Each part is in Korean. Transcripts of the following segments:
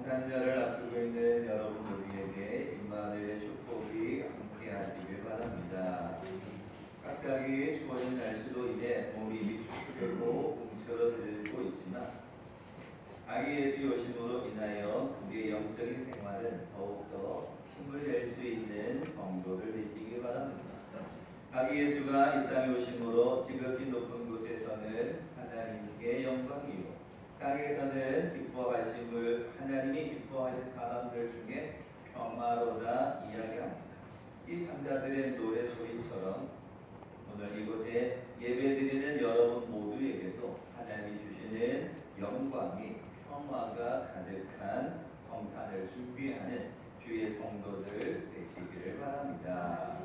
성탄절을 앞두고 있는 여러분 우리에게 임마누엘의 축복이 함께 하시길 바랍니다. 갑자기 추워진 날씨로 인해 몸이 축축하고 움츠러들고 있지만 아기 예수 오심으로 인하여 우리의 영적인 생활은 더욱더 힘을 낼 수 있는 성도들 되시기 바랍니다. 아기 예수가 이 땅에 오심으로 지극히 높은 곳에서는 하나님께 영광이요 땅에서는 기뻐하심을 하나님이 기뻐하신 사람들 중에 평화로다 이야기합니다. 이 산자들의 노래 소리처럼 오늘 이곳에 예배드리는 여러분 모두에게도 하나님이 주시는 영광이 평화가 가득한 성탄을 준비하는 주의 성도들 되시기를 바랍니다.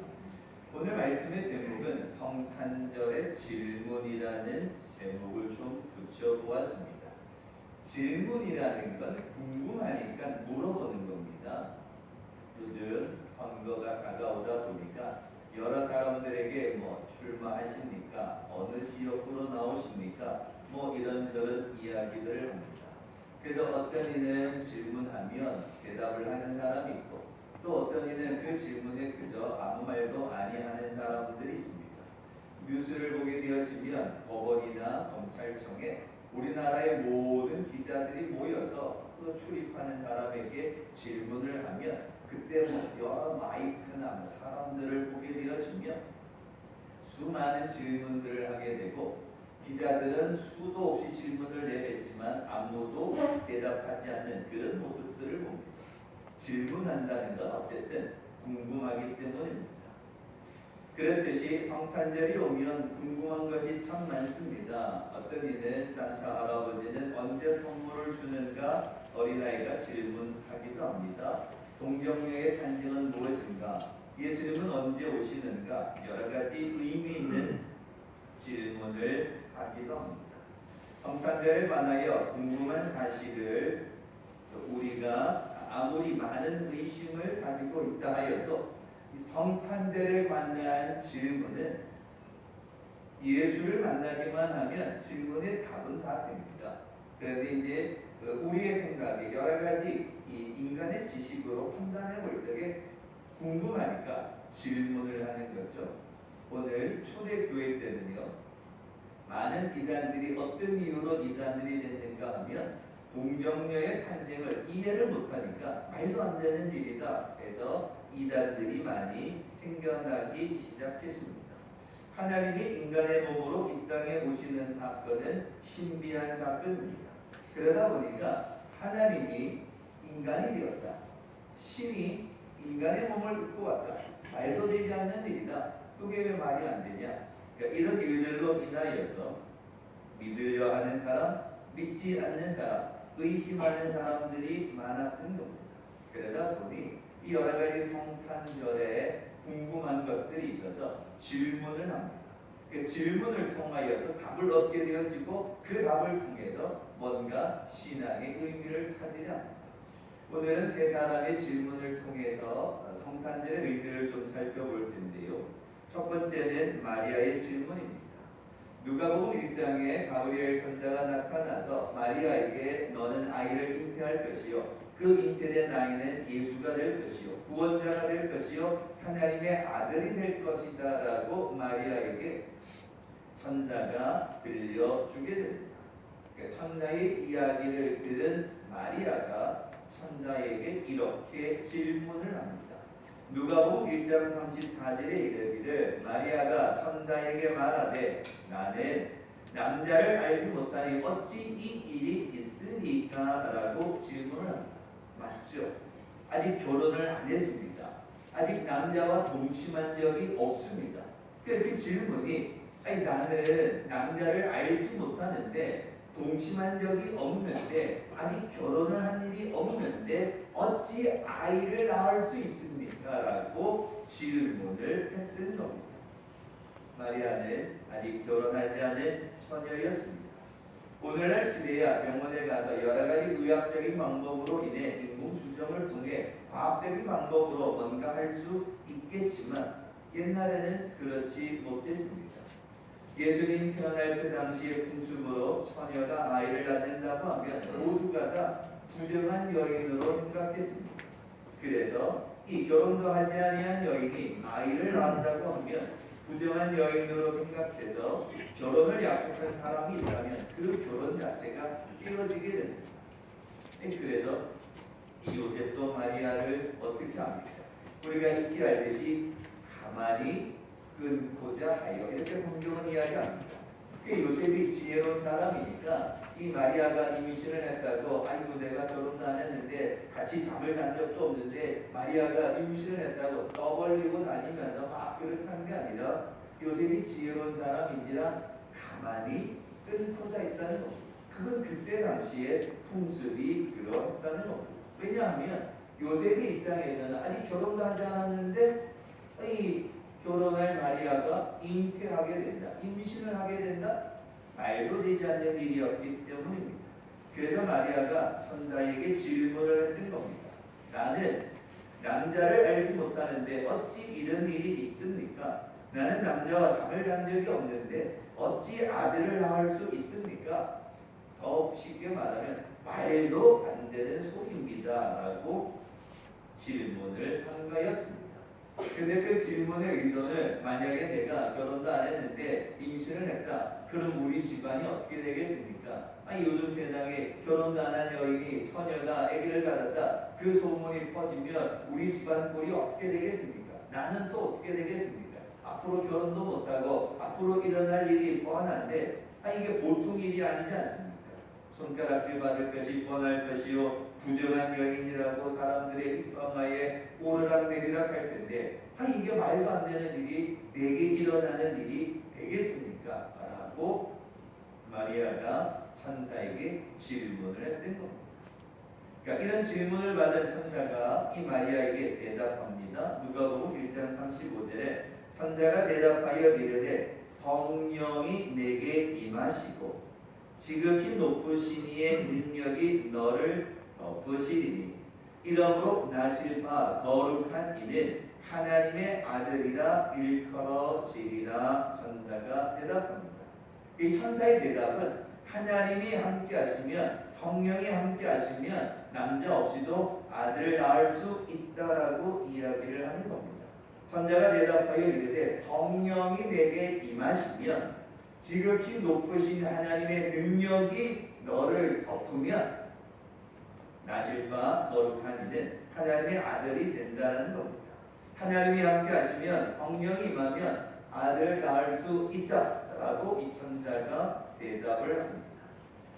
오늘 말씀의 제목은 성탄절의 질문이라는 제목을 좀 붙여보았습니다. 질문이라는 건 궁금하니까 물어보는 겁니다. 요즘 선거가 다가오다 보니까 여러 사람들에게 출마하십니까? 어느 지역으로 나오십니까? 이런저런 이야기들을 합니다. 그래서 어떤 이는 질문하면 대답을 하는 사람이 있고 또 어떤 이는 그 질문에 그저 아무 말도 아니하는 사람들이 있습니다. 뉴스를 보게 되었으면 법원이나 검찰청에 우리나라의 모든 기자들이 모여서 그 출입하는 사람에게 질문을 하면 그때 여러 마이크나 사람들을 보게 되었으면 수많은 질문들을 하게 되고 기자들은 수도 없이 질문을 내뱉지만 아무도 대답하지 않는 그런 모습들을 봅니다. 질문한다는 건 어쨌든 궁금하기 때문입니다. 그렇듯이 성탄절이 오면 궁금한 것이 참 많습니다. 어떤 이는 산타 할아버지는 언제 선물을 주는가 어린아이가 질문하기도 합니다. 동정녀의 탄생은 무엇인가? 예수님은 언제 오시는가? 여러 가지 의미 있는 질문을 하기도 합니다. 성탄절에 관하여 궁금한 사실을 우리가 아무리 많은 의심을 가지고 있다 하여도 이 성탄절에 관한 질문은 예수를 만나기만 하면 질문의 답은 다 됩니다. 그런데 이제 우리의 생각에 여러 가지 이 인간의 지식으로 판단해 볼 적에 궁금하니까 질문을 하는 거죠. 오늘 초대교회 때는요, 많은 이단들이 어떤 이유로 이단들이 됐는가 하면 동정녀의 탄생을 이해를 못하니까 말도 안 되는 일이다 해서 이단들이 많이 생겨나기 시작했습니다. 하나님이 인간의 몸으로 이 땅에 오시는 사건은 신비한 사건입니다. 그러다 보니까 하나님이 인간이 되었다. 신이 인간의 몸을 입고 왔다. 말도 되지 않는 일이다. 그게 왜 말이 안 되냐? 그러니까 이런 일들로 인하여서 믿으려 하는 사람, 믿지 않는 사람, 의심하는 사람들이 많았던 겁니다. 그러다 보니 이 여러 가지 성탄절에 궁금한 것들이 있어서 질문을 합니다. 그 질문을 통하여서 답을 얻게 되어지고 그 답을 통해서 뭔가 신앙의 의미를 찾으려 합니다. 오늘은 세 사람의 질문을 통해서 성탄절의 의미를 좀 살펴볼 텐데요. 첫 번째는 마리아의 질문입니다. 누가복음 1장에 가브리엘 천사가 나타나서 마리아에게 너는 아이를 잉태할 것이요 그 잉태된 아이는 예수가 될 것이요 구원자가 될 것이요 하나님의 아들이 될 것이다 라고 마리아에게 천사가 들려주게 됩니다. 그러니까 천사의 이야기를 들은 마리아가 천사에게 이렇게 질문을 합니다. 누가복음 1장 34절에 이르기를 마리아가 천사에게 말하되 나는 남자를 알지 못하니 어찌 이 일이 있으리까? 라고 질문을 합니다. 맞죠? 아직 결혼을 안 했습니다. 아직 남자와 동침한 적이 없습니다. 그 질문이 나는 남자를 알지 못하는데 동침한 적이 없는데 아직 결혼을 한 일이 없는데 어찌 아이를 낳을 수 있습니까? 라고 질문을 했던 겁니다. 마리아는 아직 결혼하지 않은 처녀였습니다. 오늘날 시대야 병원에 가서 여러 가지 의학적인 방법으로 인해 인공수정을 통해 과학적인 방법으로 뭔가 할 수 있겠지만 옛날에는 그렇지 못했습니다. 예수님 태어날 그 당시의 풍습으로 처녀가 아이를 낳는다고 하면 모두가 다 부정한 여인으로 생각했습니다. 그래서 이 결혼도 하지 아니한 여인이 아이를 낳는다고 하면 부정한 여인으로 생각해서 결혼을 약속한 사람이 있다면 그 결혼 자체가 깨어지게 됩니다. 그래서 이 요셉도 마리아를 어떻게 합니까? 우리가 익히 알듯이 가만히 끊고자 하여 이렇게 성경은 이야기합니다. 요셉이 지혜로운 사람이니까 이 마리아가 임신을 했다고 아이고 내가 결혼도 안 했는데 같이 잠을 잔 적도 없는데 마리아가 임신을 했다고 떠벌리고 다니면서 막 그렇게 하는 게 아니라 요셉이 지혜로운 사람인지라 가만히 끊고자 있다는 겁니다. 그건 그때 당시에 풍습이 그렇다는 겁니다. 왜냐하면 요셉의 입장에서는 아직 결혼도 하지 않았는데 이 결혼할 마리아가 잉태하게 된다, 임신을 하게 된다, 말도 되지 않는 일이었기 때문입니다. 그래서 마리아가 천사에게 질문을 했던 겁니다. 나는 남자를 알지 못하는데 어찌 이런 일이 있습니까? 나는 남자와 잠을 잔 적이 없는데 어찌 아들을 낳을 수 있습니까? 더욱 쉽게 말하면 말도 안 되는 소리입니다 라고 질문을 한 거였습니다. 근데 그 질문의 의도는 만약에 내가 결혼도 안 했는데 임신을 했다. 그럼 우리 집안이 어떻게 되게 됩니까? 아니 요즘 세상에 결혼도 안 한 여인이 처녀가 아기를 가졌다. 그 소문이 퍼지면 우리 집안 꼴이 어떻게 되겠습니까? 나는 또 어떻게 되겠습니까? 앞으로 결혼도 못하고 앞으로 일어날 일이 뻔한데 이게 보통 일이 아니지 않습니까? 손가락질 받을 것이 뻔할 것이요 부정한 여인이라고 사람들의 입방아에 오르락내리락 할 텐데 이게 말도 안 되는 일이 내게 일어나는 일이 되겠습니까? 라고 마리아가 천사에게 질문을 했던 겁니다. 그러니까 이런 질문을 받은 천사가 이 마리아에게 대답합니다. 누가복음 1장 35절에 천사가 대답하여 이르되 성령이 내게 임하시고 지극히 높으신 이의 능력이 너를 덮으시리니 이러므로 나실 바 거룩한 이는 하나님의 아들이라 일컬어지리라. 천사가 대답합니다. 이 천사의 대답은 하나님이 함께 하시면 성령이 함께 하시면 남자 없이도 아들을 낳을 수 있다라고 이야기를 하는 겁니다. 천사가 대답하여 이르되 성령이 내게 임하시면 지극히 높으신 하나님의 능력이 너를 덮으면 나실 바 거룩한 이는 하나님의 아들이 된다는 겁니다. 하나님이 함께 하시면 성령이 임하면 아들을 낳을 수 있다라고 이 천사가 대답을 합니다.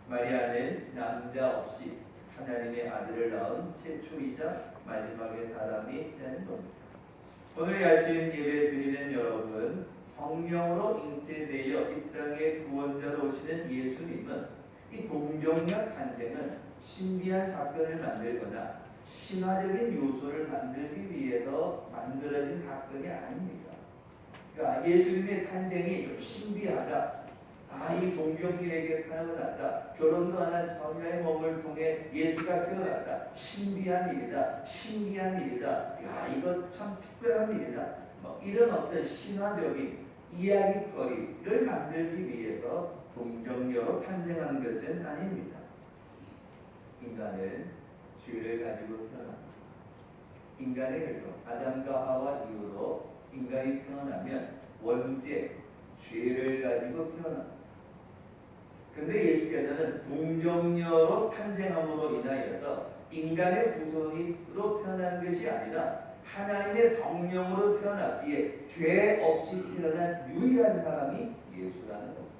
마리아는 남자 없이 하나님의 아들을 낳은 최초이자 마지막의 사람이 되는 겁니다. 오늘 야신 예배 드리는 여러분, 성령으로 잉태되어 이 땅에 구원자로 오시는 예수님은 이 동정녀 탄생은 신비한 사건을 만들거나 신화적인 요소를 만들기 위해서 만들어진 사건이 아닙니다. 그러니까 예수님의 탄생이 좀 신비하다. 이 동정녀에게 태어났다. 결혼도 안 한 처녀의 몸을 통해 예수가 태어났다. 신비한 일이다. 신기한 일이다. 이거 참 특별한 일이다. 이런 어떤 신화적인 이야기거리를 만들기 위해서 동정녀로 탄생한 것은 아닙니다. 인간은 죄를 가지고 태어납니다. 인간의 혈통, 아담과 하와 이후로 인간이 태어나면 원죄, 죄를 가지고 태어납니다. 근데 예수께서는 동정녀로 탄생함으로 인하여서 인간의 후손으로 태어난 것이 아니라 하나님의 성령으로 태어났기에 죄 없이 태어난 유일한 사람이 예수라는 겁니다.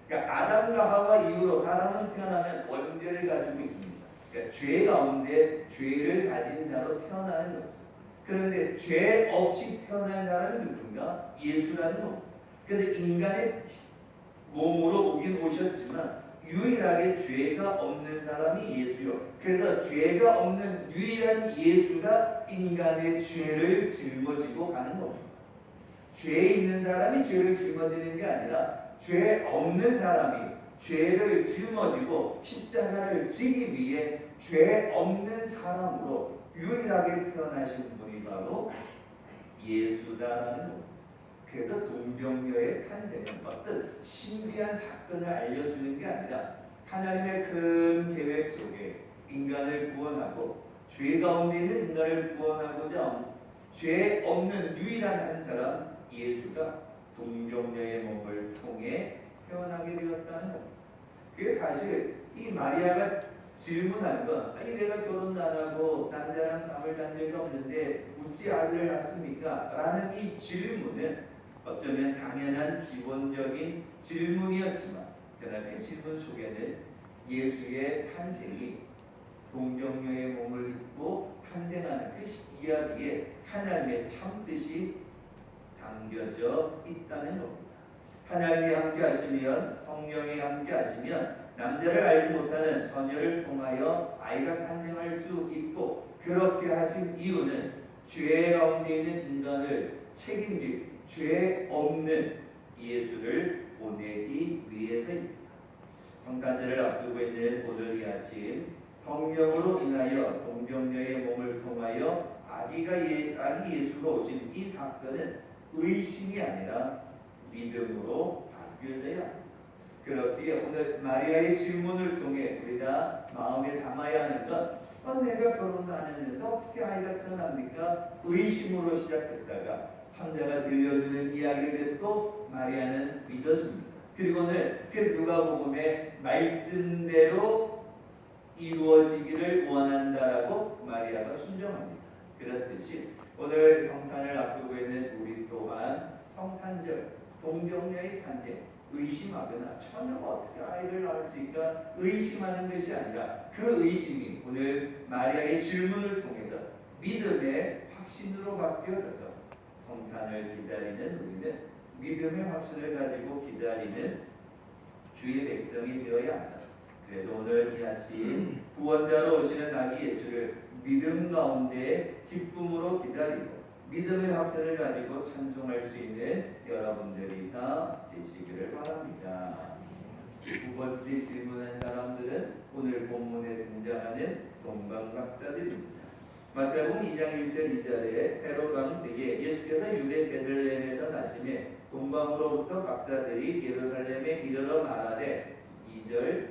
그러니까 아담과 하와 이후로 사람은 태어나면 원죄를 가지고 있습니다. 그러니까 죄 가운데 죄를 가진 자로 태어나는 것입니다. 그런데 죄 없이 태어난 사람이 누군가? 예수라는 겁니다. 그래서 인간의 몸으로 오긴 오셨지만 유일하게 죄가 없는 사람이 예수요. 그래서 죄가 없는 유일한 예수가 인간의 죄를 짊어지고 가는 겁니다. 죄 있는 사람이 죄를 짊어지는 게 아니라 죄 없는 사람이 죄를 짊어지고 십자가를 지기 위해 죄 없는 사람으로 유일하게 태어나신 분이 바로 예수다라는 겁니다. 그래서 동정녀의 탄생은 어떤 신비한 사건을 알려주는 게 아니라 하나님의 큰 계획 속에 인간을 구원하고 죄 가운데 있는 인간을 구원하고자 죄 없는 유일한 한 사람 예수가 동정녀의 몸을 통해 태어나게 되었다는 겁니다. 그게 사실 이 마리아가 질문한 건 아니 내가 결혼도 안 하고 남자랑 잠을 잔 적이 없는데 어찌 아들을 낳습니까? 라는 이 질문은 어쩌면 당연한 기본적인 질문이었지만 그러나 그 질문 속에는 예수의 탄생이 동정녀의 몸을 입고 탄생하는 그 이야기에 하나님의 참뜻이 담겨져 있다는 겁니다. 하나님이 함께 하시면 성령이 함께 하시면 남자를 알지 못하는 처녀를 통하여 아이가 탄생할 수 있고 그렇게 하신 이유는 죄 가운데 있는 인간을 책임질 죄 없는 예수를 보내기 위해서입니다. 성탄절을 앞두고 있는 오늘 이 아침 성령으로 인하여 동정녀의 몸을 통하여 아기 예수가 오신 이 사건은 의심이 아니라 믿음으로 바뀌어져야 합니다. 그렇기에 오늘 마리아의 질문을 통해 우리가 마음에 담아야 하는 건 내가 결혼도 안 했는데 어떻게 아이가 태어납니까? 의심으로 시작했다가 천자가 들려주는 이야기를 듣고 마리아는 믿었습니다. 그리고는 그 누가복음의 말씀대로 이루어지기를 원한다라고 마리아가 순종합니다. 그렇듯이 오늘 성탄을 앞두고 있는 우리 또한 성탄절, 동정녀의 탄생, 의심하거나 처녀가 어떻게 아이를 낳을 수 있을까 의심하는 것이 아니라 그 의심이 오늘 마리아의 질문을 통해서 믿음의 확신으로 바뀌어져서 성탄을 기다리는 우리는 믿음의 확신을 가지고 기다리는 주의 백성이 되어야 한다. 그래서 오늘 이 아침 구원자로 오시는 아기 예수를 믿음 가운데 기쁨으로 기다리고 믿음의 확신을 가지고 찬송할 수 있는 여러분들이 다 되시기를 바랍니다. 두 번째 질문한 사람들은 오늘 본문에 등장하는 동방 박사들입니다. 마태복음 2장 1절 2절에 헤롯 왕 때에 예수께서 유대 베들레헴에서 나심에 동방으로부터 박사들이 예루살렘에 이르러 말하되 2절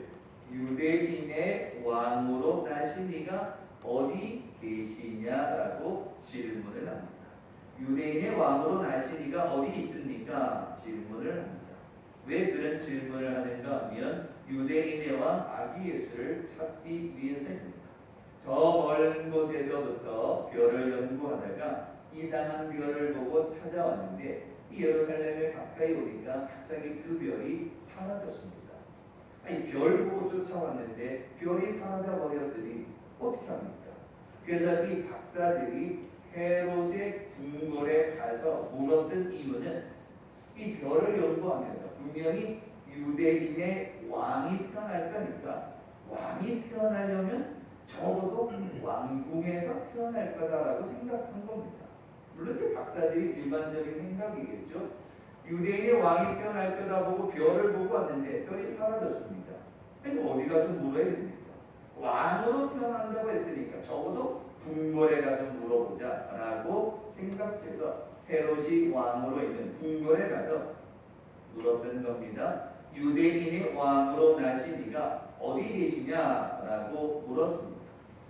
유대인의 왕으로 나신 이가 어디 계시냐라고 질문을 합니다. 유대인의 왕으로 나신 이가 어디 있습니까? 질문을 합니다. 왜 그런 질문을 하는가 하면 유대인의 왕 아기 예수를 찾기 위해서입니다. 저 먼 곳에서부터 별을 연구하다가 이상한 별을 보고 찾아왔는데 이 예루살렘에 가까이 오니까 갑자기 그 별이 사라졌습니다. 아니 별 보고 쫓아왔는데 별이 사라져 버렸으니 어떻게 합니까? 그래서 이 박사들이 헤롯의 궁궐에 가서 물었던 이유는 이 별을 연구하면서 분명히 유대인의 왕이 태어날 거니까 왕이 태어나려면 적어도 왕궁에서 태어날 거다라고 생각한 겁니다. 물론 그 박사들이 일반적인 생각이겠죠. 유대인의 왕이 태어날 거다 보고 별을 보고 왔는데 별이 사라졌습니다. 아니 어디 가서 물어야 됩니까? 왕으로 태어난다고 했으니까 적어도 궁궐에 가서 물어보자 라고 생각해서 헤롯이 왕으로 있는 궁궐에 가서 물었던 겁니다. 유대인의 왕으로 나신 이가 어디 계시냐라고 물었습니다.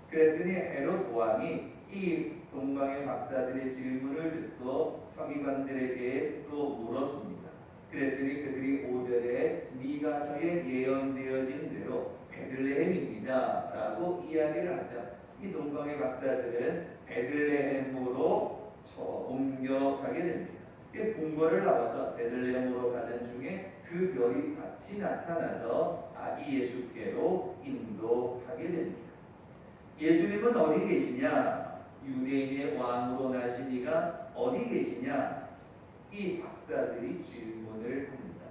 그랬더니 헤롯 왕이 이 동방의 박사들의 질문을 듣고 서기관들에게 또 물었습니다. 그랬더니 그들이 5절에 미가서에 예언되어진 대로 베들레헴입니다 라고 이야기를 하자 이 동방의 박사들은 베들레헴으로 옮겨가게 됩니다. 궁궐을 나와서 베들레헴으로 가던 중에 그 별이 같이 나타나서 아기 예수께로 인도하게 됩니다. 예수님은 어디 계시냐? 유대인의 왕으로 나신 이가 어디 계시냐? 이 박사들이 질문을 합니다.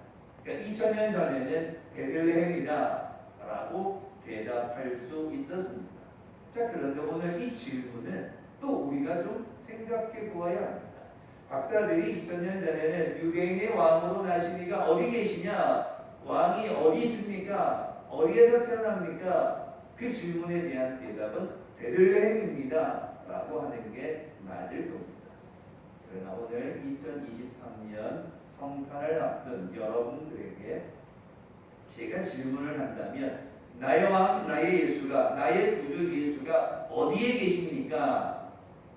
그러니까 2000년 전에는 베들레헴이다 라고 대답할 수 있었습니다. 자, 그런데 오늘 이 질문은 또 우리가 좀 생각해 보아야 합니다. 박사들이 2000년 전에는 유대인의 왕으로 나신 이가 어디 계시냐? 왕이 어디 있습니까? 어디에서 태어납니까? 그 질문에 대한 대답은 베들레헴입니다 라고 하는 게 맞을 겁니다. 그러나 오늘 2023년 성탄을 앞둔 여러분들에게 제가 질문을 한다면 나의 왕, 나의 예수가, 나의 구주 예수가 어디에 계십니까?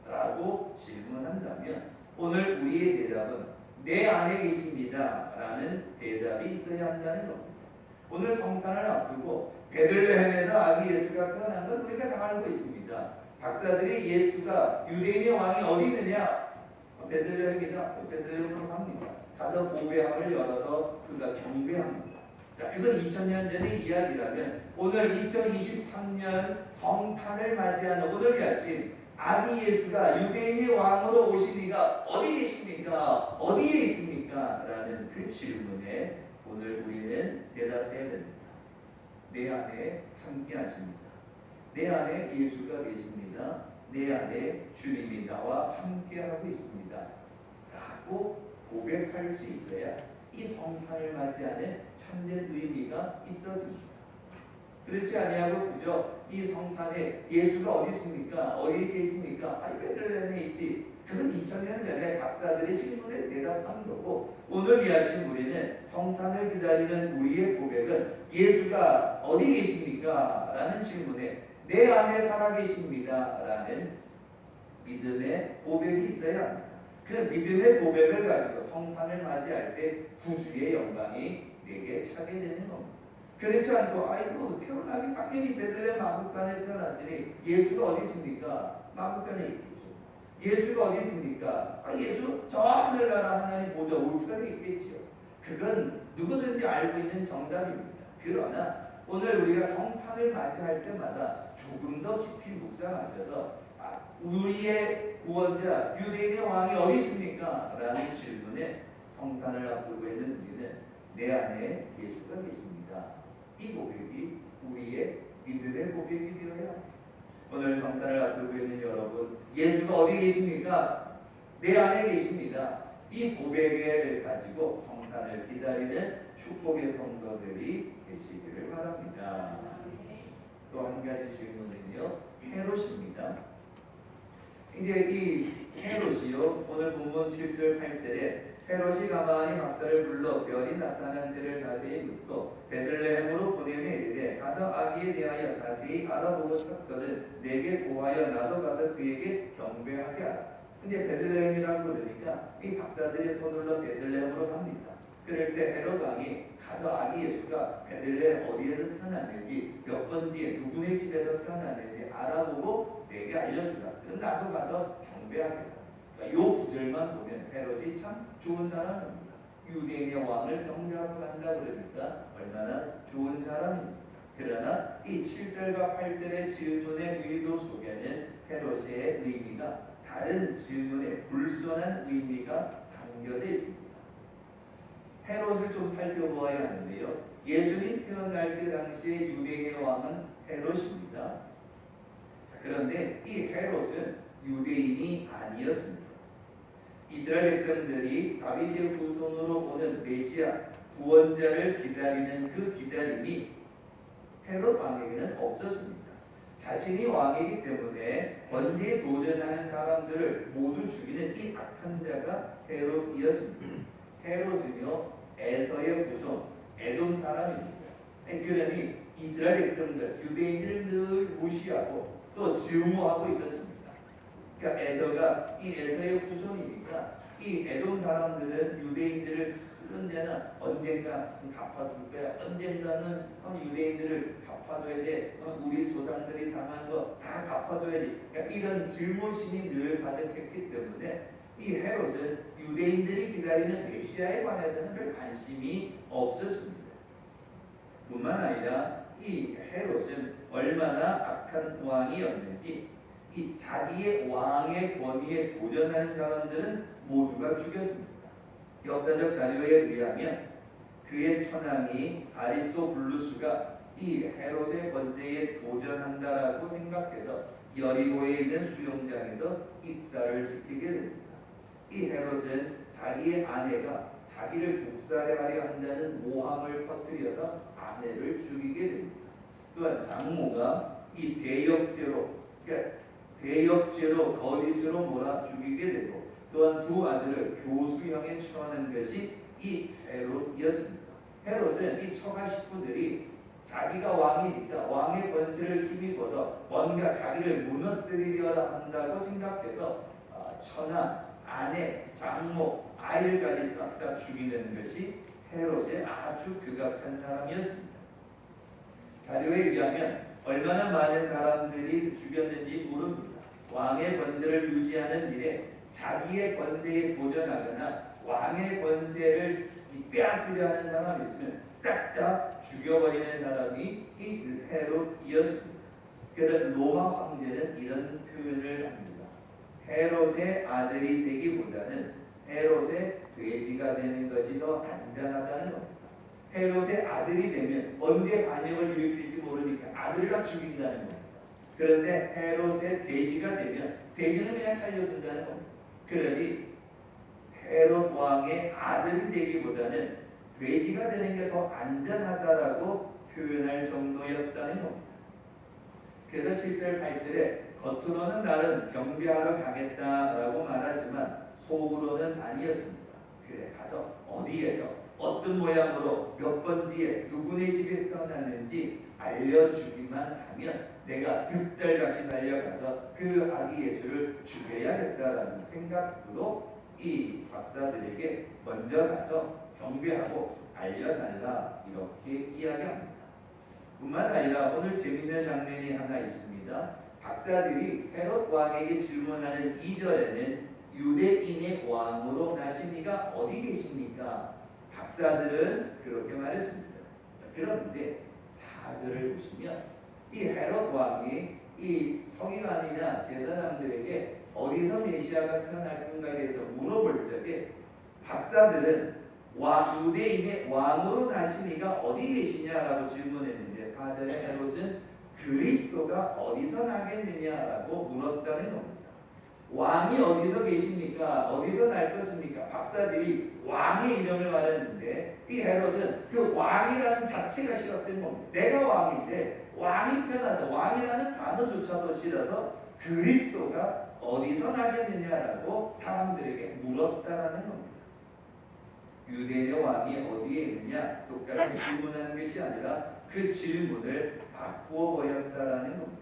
라고 질문한다면 오늘 우리의 대답은 내 안에 계십니다 라는 대답이 있어야 한다는 겁니다. 오늘 성탄을 앞두고 베들레헴에서 아기 예수가 태어난 건 우리가 다 알고 있습니다. 박사들이 예수가 유대인의 왕이 어디 있느냐? 베들레헴이다. 베들레헴으로 갑니다. 가서 보배함을 열어서 그가 경배합니다. 자, 그건 2000년 전의 이야기라면 오늘 2023년 성탄을 맞이하는 오늘 이 아침 아기 예수가 유대인의 왕으로 오신 이가 어디 계십니까? 어디에 있습니까? 라는 그 질문에 오늘 우리는 대답해야 됩니다. 내 안에 함께 하십니다. 내 안에 예수가 계십니다. 내 안에 주님이 나와 함께 하고 있습니다. 라고 고백할 수 있어야 이 성탄을 맞이하는 참된 의미가 있어집니다. 그렇지 아니하고 그저 이 성탄에 예수가 어디 있습니까? 어디에 계십니까? 베들레헴에 있지. 그건 2000년 전에 박사들의 질문에 대답한 거고 오늘 이 아침 우리는 성탄을 기다리는 우리의 고백은 예수가 어디 계십니까? 라는 질문에 내 안에 살아계십니다 라는 믿음의 고백이 있어야 합니다. 그 믿음의 고백을 가지고 성탄을 맞이할 때 구주의 영광이 내게 차게 되는 겁니다. 그렇지 않고 아이고 태어나기 당연히 베들레헴 마구간에 태어났으니 예수가 어디 있습니까? 마구간에 있겠죠. 예수가 어디 있습니까? 예수 저 하늘나라 하나님 보좌 우편에 있겠지요. 그건 누구든지 알고 있는 정답입니다. 그러나 오늘 우리가 성탄을 맞이할 때마다 조금 더 깊이 묵상하셔서 우리의 구원자 유대인의 왕이 어디 있습니까? 라는 질문에 성탄을 앞두고 있는 우리는 내 안에 예수가 계십니다. 이 고백이 우리의 믿음의 고백이 되어야 합니다. 오늘 성탄을 앞두고 있는 여러분, 예수가 어디 계십니까? 내 안에 계십니다. 이 고백을 가지고 성탄을 기다리는 축복의 성도들이 되시기를 바랍니다. 또 한 가지 질문은요, 헤롯입니다. 이제 이 헤롯이요, 오늘 본문 7절 8절에 헤롯이 가만히 박사를 불러 별이 나타난 데를 자세히 묻고 베들레헴으로 보내매 이르되 가서 아기에 대하여 자세히 알아보고 찾거든 내게 고하여 나도 가서 그에게 경배하게 하라. 이제 베들레헴이라고 그러니까 이 박사들이 서둘러 베들레헴으로 갑니다. 그럴 때 헤롯 왕이 가서 아기 예수가 베들레헴 어디에서 태어났는지 몇 번지에 누구네 집에서 태어났는지 알아보고 내게 알려주라. 그럼 나도 가서 경배하겠다. 그러니까 요 구절만 보면 헤롯이 참 좋은 사람입니다. 유대인의 왕을 경배하러 간다 그러니까 얼마나 좋은 사람입니다. 그러나 이 7절과 8절의 질문의 의도 속에는 헤롯의 의미가 다른 질문의 불순한 의미가 담겨져 있습니다. 헤롯을 좀 살펴보아야 하는데요. 예수님 태어날 때 당시에 유대인의 왕은 헤롯입니다. 자, 그런데 이 헤롯은 유대인이 아니었습니다. 이스라엘 백성들이 다윗의 후손으로 오는 메시아 구원자를 기다리는 그 기다림이 헤롯 왕에게는 없었습니다. 자신이 왕이기 때문에 권세에 도전하는 사람들을 모두 죽이는 이 악한 자가 헤롯이었습니다. 헤롯은요 에서의 후손 에돔 사람입니다. 그러니 이스라엘 백성들 유대인들을 늘 무시하고 또 증오하고 있었습니다. 그러니까 에서가 이 에서의 후손이니까 이 에돔 사람들은 유대인들을 그런 데는 언젠가 갚아줄 거야. 언젠가는 유대인들을 갚아줘야 돼. 우리 조상들이 당한 거 다 갚아줘야지. 그러니까 이런 증오심이 늘 가득했기 때문에 이 헤롯은 유대인들이 기다리는 메시아에 관해서는 별 관심이 없었습니다. 뿐만 아니라 이 헤롯은 얼마나 악한 왕이었는지 이 자기의 왕의 권위에 도전하는 사람들은 모두가 죽였습니다. 역사적 자료에 의하면 그의 처남이 아리스토블루스가 이 헤롯의 권세에 도전한다라고 생각해서 여리고에 있는 수영장에서 익사를 시키게 됩니다. 이 헤롯은 자기의 아내가 자기를 독살하려 한다는 모함을 퍼뜨려서 아내를 죽이게 됩니다. 또한 장모가 이 대역죄로 거짓으로 몰아 죽이게 되고 또한 두 아들을 교수형에 처하는 것이 이 헤롯이었습니다. 헤롯은 이 처가 식구들이 자기가 왕이니까 왕의 권세를 힘입어서 뭔가 자기를 무너뜨리려라 한다고 생각해서 처나, 아내, 장모, 아이들까지 싹 다 죽이는 것이 헤롯의 아주 극악한 사람이었습니다. 자료에 의하면 얼마나 많은 사람들이 죽였는지 모릅니다. 왕의 권세를 유지하는 일에 자기의 권세에 도전하거나 왕의 권세를 빼앗으려 하는 사람이 있으면 싹 다 죽여버리는 사람이 이 헤롯이었습니다. 그래서 로마 황제는 이런 표현을 합니다. 헤롯의 아들이 되기보다는 헤롯의 돼지가 되는 것이 더 안전하다는 겁니다. 헤롯의 아들이 되면 언제 반역을 일으킬지 모르니까 아들을 다 죽인다는 겁니다. 그런데 헤롯의 돼지가 되면 돼지는 그냥 살려준다는 겁니다. 그러니 헤롯 왕의 아들이 되기보다는 돼지가 되는 게 더 안전하다라고 표현할 정도였다는 겁니다. 그래서 7절 8절에 겉으로는 나는 경배하러 가겠다라고 말하지만 속으로는 아니었습니다. 그래 가서 어디에서 어떤 모양으로 몇 번지에 누구네 집에 태어났는지 알려주기만 하면 내가 득달같이 달려가서 그 아기 예수를 죽여야겠다라는 생각으로 이 박사들에게 먼저 가서 경배하고 알려달라 이렇게 이야기합니다. 뿐만 아니라 오늘 재미있는 장면이 하나 있습니다. 박사들이 헤롯 왕에게 질문하는 2절에는 유대인의 왕으로 나신 이가 어디 계십니까? 박사들은 그렇게 말했습니다. 자, 그런데 4절을 보시면 이 헤롯 왕이 이 서기관이나 제사장들에게 어디서 메시아가 태어날 건가에 대해서 물어볼 적에 박사들은 유대인의 왕으로 나신 이가 어디 계시냐라고 질문했는데 4절에 헤롯은 그리스도가 어디서 나겠느냐라고 물었다는 겁니다. 왕이 어디서 계십니까? 어디서 날 것입니까? 박사들이 왕의 이름을 말했는데 이 헤롯은 그 왕이라는 자체가 싫었던 겁니다. 내가 왕인데 왕이 편하다. 왕이라는 단어조차도 싫어서 그리스도가 어디서 나겠느냐라고 사람들에게 물었다라는 겁니다. 유대인의 왕이 어디에 있느냐 똑같이 질문하는 것이 아니라 그 질문을 바꾸어 버렸다라는 겁니다.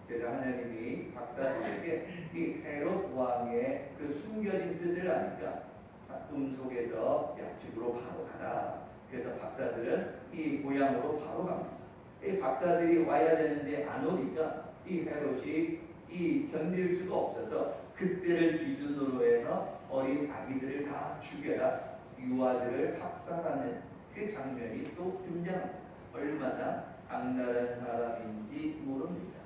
그래서 하나님이 박사들에게 이 헤롯 왕의 그 숨겨진 뜻을 아니까 꿈속에서 야 집으로 바로 가라. 그래서 박사들은 이 고향으로 바로 갑니다. 이 박사들이 와야 되는데 안 오니까 이 헤롯이 이 견딜 수가 없어서 그때를 기준으로 해서 어린 아기들을 다 죽여라. 유아들을 학살하는 그 장면이 또 등장합니다. 얼마나 악랄한 사람인지 모릅니다.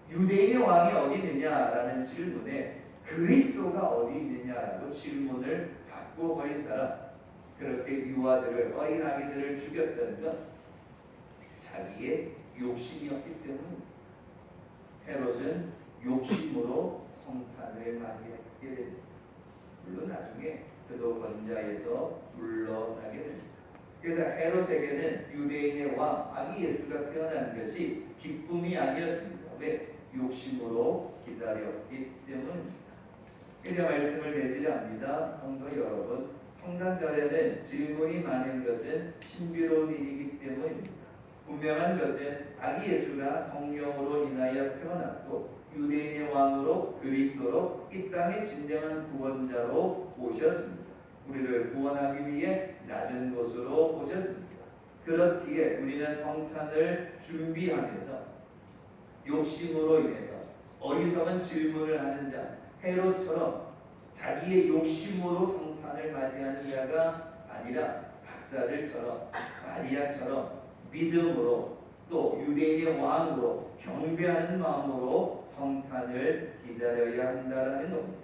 유대인의 왕이 어디 있느냐라는 질문에 그리스도가 어디 있느냐라고 질문을 바꿔버린 사람, 그렇게 유아들을 어린 아기들을 죽였던 건 자기의 욕심이었기 때문입니다. 헤롯은 욕심으로 성탄을 맞이하게 됩니다. 물론 나중에 그도 권자에서 물러나게 됩니다. 그래서 헤롯에게는 유대인의 왕 아기 예수가 태어난 것이 기쁨이 아니었습니다. 왜? 욕심으로 기다렸기 때문입니다. 이제 말씀을 맺으려 성도 여러분, 성탄절에는 질문이 많은 것은 신비로운 일이기 때문입니다. 분명한 것은 아기 예수가 성령으로 인하여 태어났고 유대인의 왕으로 그리스도로 이 땅의 진정한 구원자로 오셨습니다. 우리를 구원하기 위해 낮은 곳으로 오셨습니다. 그렇기에 우리는 성탄을 준비하면서 욕심으로 인해서 어리석은 질문을 하는 자 헤롯처럼 자기의 욕심으로 성탄을 맞이하는 자가 아니라 박사들처럼 마리아처럼 믿음으로 또 유대인의 왕으로 경배하는 마음으로 성탄을 기다려야 한다는 겁니다.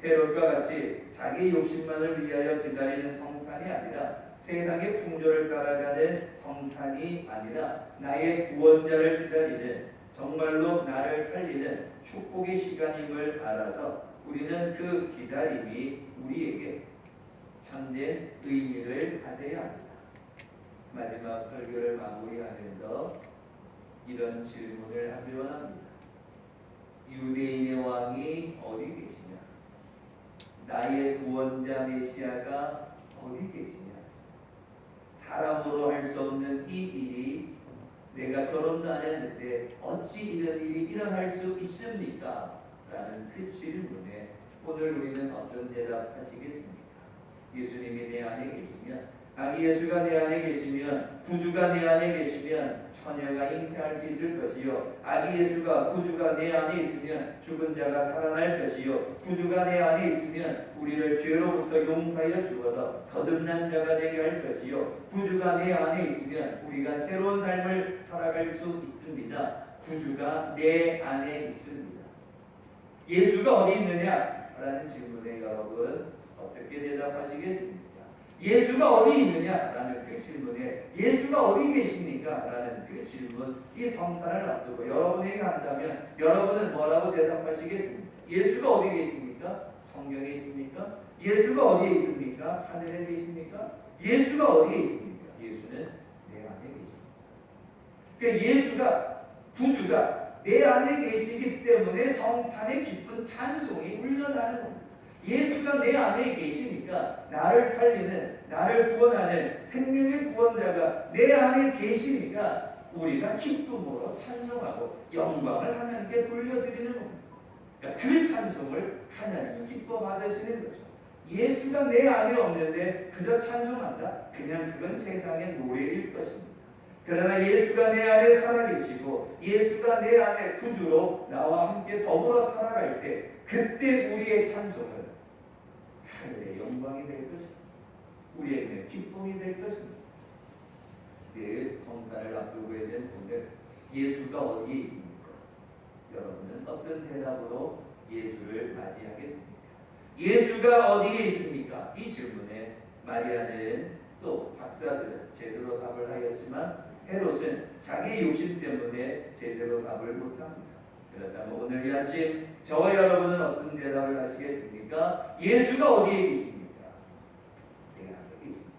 헤롯과 같이 자기의 욕심만을 위하여 기다리는 성탄이 아니라 세상의 풍조를 따라가는 성탄이 아니라 나의 구원자를 기다리는 정말로 나를 살리는 축복의 시간임을 알아서 우리는 그 기다림이 우리에게 참된 의미를 가져야 합니다. 마지막 설교를 마무리하면서 이런 질문을 하기로 합니다. 유대인의 왕이 어디 계시냐? 나의 구원자 메시아가 어디 계시냐? 사람으로 할 수 없는 이 일이 내가 결혼도 안 했는데 어찌 이런 일이 일어날 수 있습니까? 라는 그 질문에 오늘 우리는 어떤 대답하시겠습니까? 예수님이 내 안에 계시면, 예수가 내 안에 계시면, 구주가 내 안에 계시면 처녀가 잉태할 수 있을 것이요, 예수가 구주가 내 안에 있으면 죽은 자가 살아날 것이요, 구주가 내 안에 있으면 우리를 죄로부터 용서하여 주어서 거듭난 자가 되게 할 것이요, 구주가 내 안에 있으면 우리가 새로운 삶을 살아갈 수 있습니다. 구주가 내 안에 있습니다. 예수가 어디 있느냐? 라는 질문에 여러분 어떻게 대답하시겠습니까? 예수가 어디 있느냐? 라는 그 질문에 예수가 어디 계십니까? 라는 그 질문, 이 성탄을 앞두고 여러분에게 한다면 여러분은 뭐라고 대답하시겠습니까? 예수가 어디 계십니까? 성경에 있습니까? 예수가 어디에 있습니까? 하늘에 계십니까? 예수가 어디에 있습니까? 예수는 내 안에 계십니다. 그러니까 예수가, 구주가 내 안에 계시기 때문에 성탄의 기쁜 찬송이 울려나는 겁니다. 예수가 내 안에 계시니까 나를 살리는, 나를 구원하는 생명의 구원자가 내 안에 계시니까 우리가 기쁨으로 찬송하고 영광을 하나님께 돌려드리는 겁니다. 그러니까 그 찬송을 하나님이 기뻐 받으시는 거죠. 예수가 내 안에 없는데 그저 찬송한다? 그냥 그건 세상의 노래일 것입니다. 그러나 예수가 내 안에 살아계시고 예수가 내 안에 구주로 나와 함께 더불어 살아갈 때, 그때 우리의 찬송은 하늘의 영광이 될 것입니다. 우리에게 기쁨이 될 것입니다. 내일 성탄을 앞두고 있는 분들, 예수가 어디에 있습니까? 여러분은 어떤 대답으로 예수를 맞이하겠습니까? 예수가 어디에 있습니까? 이 질문에 마리아는, 또 박사들은 제대로 답을 하였지만 헤롯은 자기의 욕심 때문에 제대로 답을 못합니다. 그렇다면 오늘 이 아침 저와 여러분은 어떤 대답을 하시겠습니까? 예수가 어디에 계십니까? 내 안에 계십니다.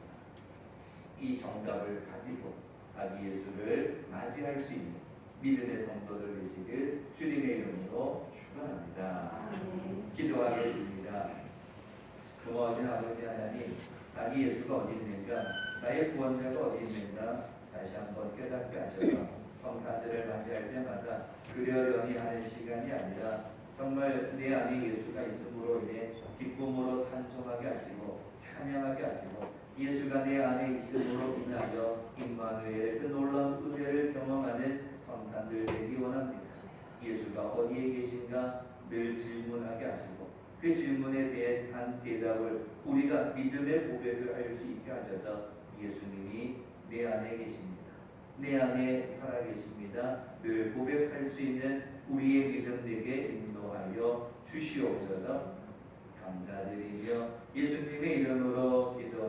이 정답을 가지고 아기 예수를 맞이할 수 있는 믿음의 성도들 되시길 주님의 이름으로 축원합니다. 기도하겠습니다. 고마우신 아버지 하나님, 아기 예수가 어디 있는가, 나의 구원자가 어디 있는가 다시 한번 깨닫게 하셔서 성탄들을 맞이할 때마다 그러려니 하는 시간이 아니라 정말 내 안에 예수가 있음으로 인해 기쁨으로 찬송하게 하시고 찬양하게 하시고, 예수가 내 안에 있음으로 인하여 임마누엘 그 놀라운 은혜를 경험하는 성탄들 되기 원합니다. 예수가 어디에 계신가 늘 질문하게 하시고 그 질문에 대한 대답을 우리가 믿음의 고백을 할 수 있게 하셔서 예수님이 내 안에 계십니다, 내 안에 살아계십니다, 늘 고백할 수 있는 우리의 믿음 되게 인도하여 주시옵소서. 감사드리며 예수님의 이름으로 기도